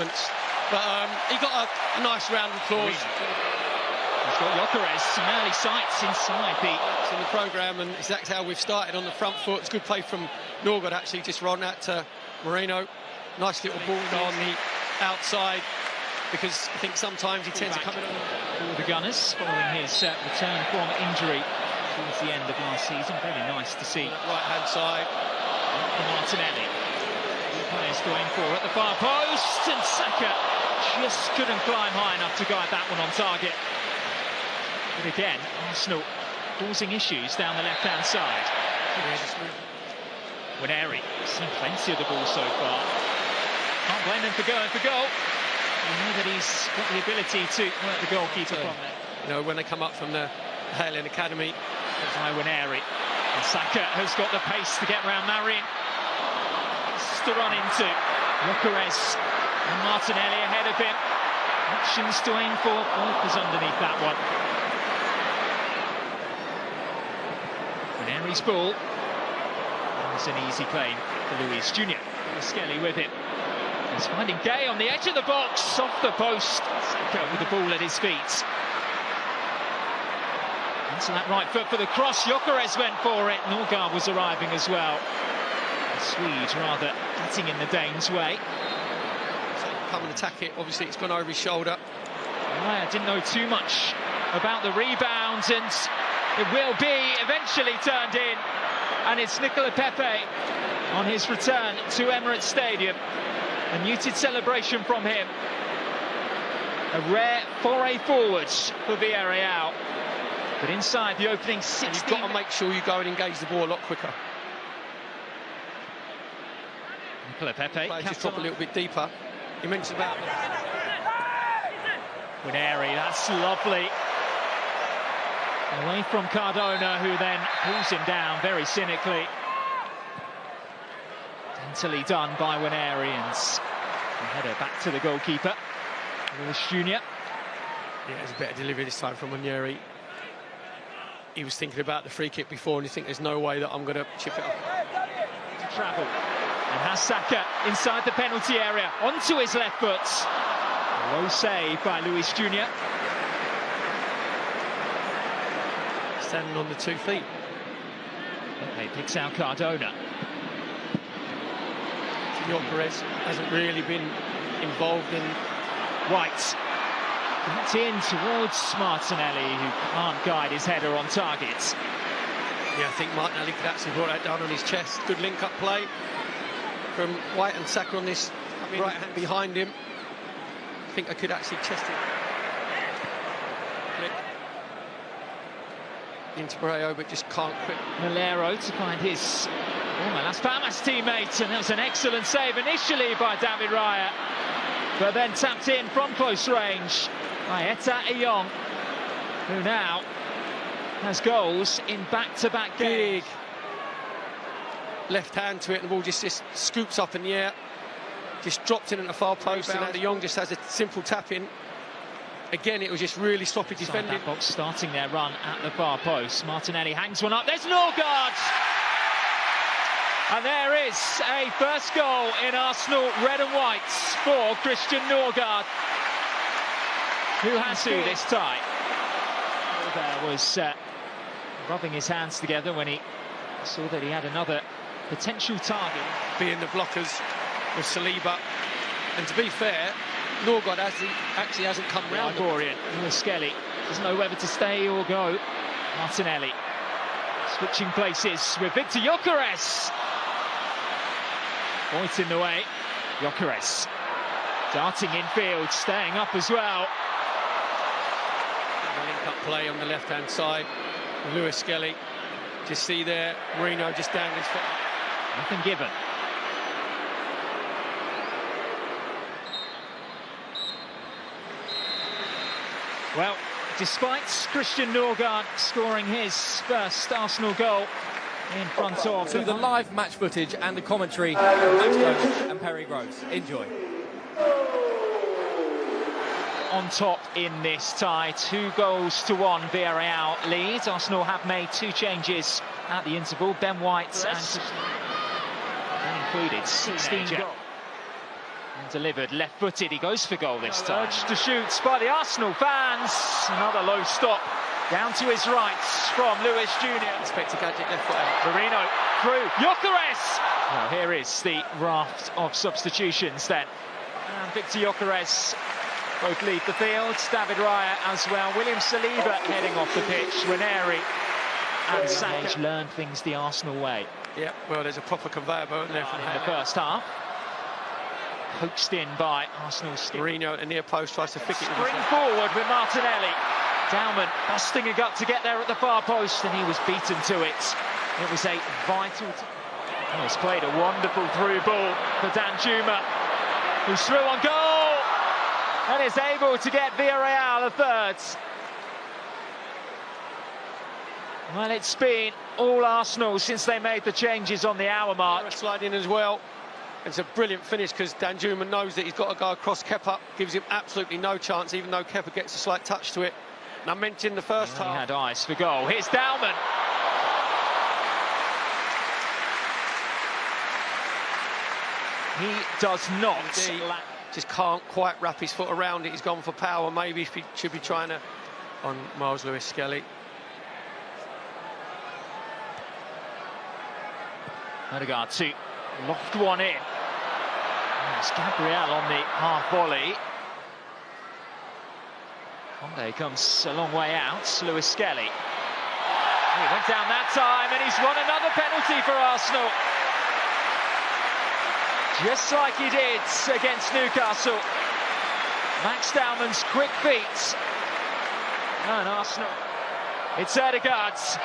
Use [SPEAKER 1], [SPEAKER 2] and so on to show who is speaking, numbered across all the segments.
[SPEAKER 1] relevance. But he got a nice round of applause.
[SPEAKER 2] He's got Gyökeres, some early sights inside
[SPEAKER 1] in the programme, and that's how we've started on the front foot. It's good play from Nørgaard, actually, just run that to Moreno. Nice little ball on the outside, because I think sometimes he tends to come in
[SPEAKER 2] for the Gunners following his return from injury towards the end of last season. Very nice to see.
[SPEAKER 1] Right-hand side.
[SPEAKER 2] For Martinelli. Players going for at the far post, and Saka just couldn't climb high enough to guide that one on target. But again, Arsenal causing issues down the left-hand side. Winery, seen plenty of the ball so far. Can't blame him for going for goal. You know that he's got the ability to work the goalkeeper from there.
[SPEAKER 1] You know, when they come up from the Halen Academy.
[SPEAKER 2] By Winery. And Saka has got the pace to get round Marin. To run into Gyökeres, and Martinelli ahead of him. Options to aim for. Volkers underneath that one. Winery's ball. It's an easy claim for Luis Jr. Skelly with it. He's finding Gay on the edge of the box, off the post. Saka with the ball at his feet. Into that right foot for the cross. Gyökeres went for it. Nørgaard was arriving as well. The Swede rather getting in the Danes' way.
[SPEAKER 1] So come and attack it. Obviously, it's gone over his shoulder.
[SPEAKER 2] I didn't know too much about the rebounds, and it will be eventually turned in. And it's Nicolas Pépé on his return to Emirates Stadium. A muted celebration from him. A rare foray forward for Villarreal. But inside the opening 16...
[SPEAKER 1] And you've got to make sure you go and engage the ball a lot quicker.
[SPEAKER 2] Nicolas Pépé
[SPEAKER 1] just drop a little bit deeper. You mentioned about
[SPEAKER 2] Winery, that's lovely. Away from Cardona, who then pulls him down very cynically. Daintily done by Winery, and the header back to the goalkeeper, Luis Jr.
[SPEAKER 1] Yeah, it's a better delivery this time from Winery. He was thinking about the free kick before, and you think there's no way that I'm going to chip it up.
[SPEAKER 2] To travel. And has Saka inside the penalty area, onto his left foot. A low save by Luis Jr.
[SPEAKER 1] Standing on the 2 feet.
[SPEAKER 2] He picks out Cardona.
[SPEAKER 1] Gyökeres hasn't really been involved in...
[SPEAKER 2] White. Backed in towards Martinelli, who can't guide his header on target.
[SPEAKER 1] Yeah, I think Martinelli could actually brought that down on his chest. Good link-up play from White and Saka on this right hand behind him. I think I could actually chest it. Flick into Barrio, but just can't quit.
[SPEAKER 2] Malero to find his former Las Palmas teammate, and that was an excellent save initially by David Raya, but then tapped in from close range by Etta Eyong, who now has goals in back-to-back games.
[SPEAKER 1] Big left hand to it, and the ball just scoops up in the air, just dropped in at the far post, and Eyong just has a simple tap in. Again, it was just really sloppy defending.
[SPEAKER 2] That box starting their run at the far post. Martinelli hangs one up. There's Nørgaard! And there is a first goal in Arsenal red and whites for Christian Nørgaard, who has to this tie. There was rubbing his hands together when he saw that he had another potential target.
[SPEAKER 1] Being the blockers with Saliba. And to be fair, Nørgaard actually hasn't come round.
[SPEAKER 2] Skelly doesn't know whether to stay or go. Martinelli switching places with Victor Gyökeres. Point in the way. Gyökeres darting infield, staying up as well.
[SPEAKER 1] Link-up play on the left-hand side. Lewis Skelly. Just see there, Moreno just down his foot.
[SPEAKER 2] Nothing given. Well, despite Christian Nørgaard scoring his first Arsenal goal in front of...
[SPEAKER 3] To the live match footage and the commentary from Max Jones and Perry Groves. Enjoy.
[SPEAKER 2] On top in this tie, 2-1 Villarreal leads. Arsenal have made 2 changes at the interval. Ben White and included 16 goals. And delivered, left-footed, he goes for goal this time. Urged to shoot by the Arsenal fans. Another low stop, down to his right from Lewis Jr.
[SPEAKER 1] Expect to gadget left foot out.
[SPEAKER 2] Marino, through, Gyökeres! Well, here is the raft of substitutions then. And Victor Gyökeres both leave the field, David Raya as well. William Saliba heading off the pitch, Ranieri and Saka learned things the Arsenal way.
[SPEAKER 1] Yeah, well, there's a proper conveyor belt there from
[SPEAKER 2] in the first half. Coaxed in by Arsenal's skip.
[SPEAKER 1] Marino at the near post tries to flick it.
[SPEAKER 2] Spring forward with Martinelli. Dauman busting a gut to get there at the far post, and he was beaten to it. It was a vital... He's played a wonderful through ball for Danjuma, who's through on goal and is able to get Villarreal a third. Well, it's been all Arsenal since they made the changes on the hour mark.
[SPEAKER 1] Slide in as well. It's a brilliant finish because Danjuma knows that he's got to go across Kepa, gives him absolutely no chance, even though Kepa gets a slight touch to it. And I mentioned in the first half...
[SPEAKER 2] He had eyes for goal. Here's Dauman. He does not.
[SPEAKER 1] Just can't quite wrap his foot around it. He's gone for power. Maybe he should be trying to... on Miles Lewis-Skelly.
[SPEAKER 2] Ødegaard to loft one in. It's Gabriel on the half volley. Conde comes a long way out. Lewis-Skelly. He went down that time and he's won another penalty for Arsenal. Just like he did against Newcastle. Max Dauman's quick feet. And Arsenal. It's Ødegaard's.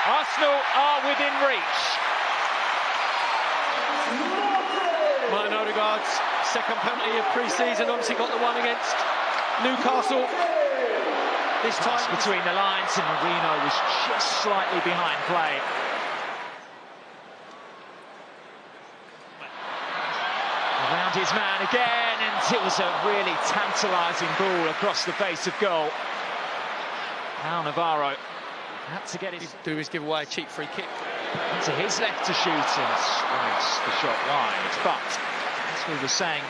[SPEAKER 2] Arsenal are within reach.
[SPEAKER 1] Martin Ødegaard's second penalty of pre-season, obviously got the one against Newcastle. This time
[SPEAKER 2] between the lines, and Marino was just slightly behind play. Around his man again, and it was a really tantalising ball across the face of goal. Now Navarro had to get his...
[SPEAKER 1] do is give away a cheap free kick.
[SPEAKER 2] To his left to shoot and strikes the shot wide. But, as we were saying,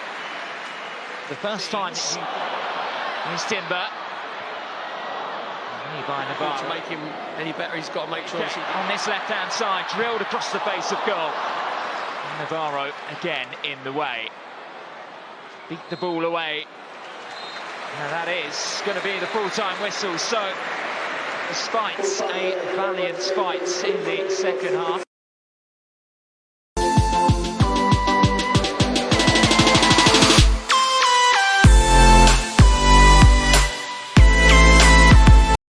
[SPEAKER 2] the first time he's Timber. By Navarro.
[SPEAKER 1] To make him any better, he's got to make sure...
[SPEAKER 2] On this left-hand side, drilled across the face of goal. And Navarro again in the way. Beat the ball away. Now that is going to be the full-time whistle. So, despite a valiant fight in the second half.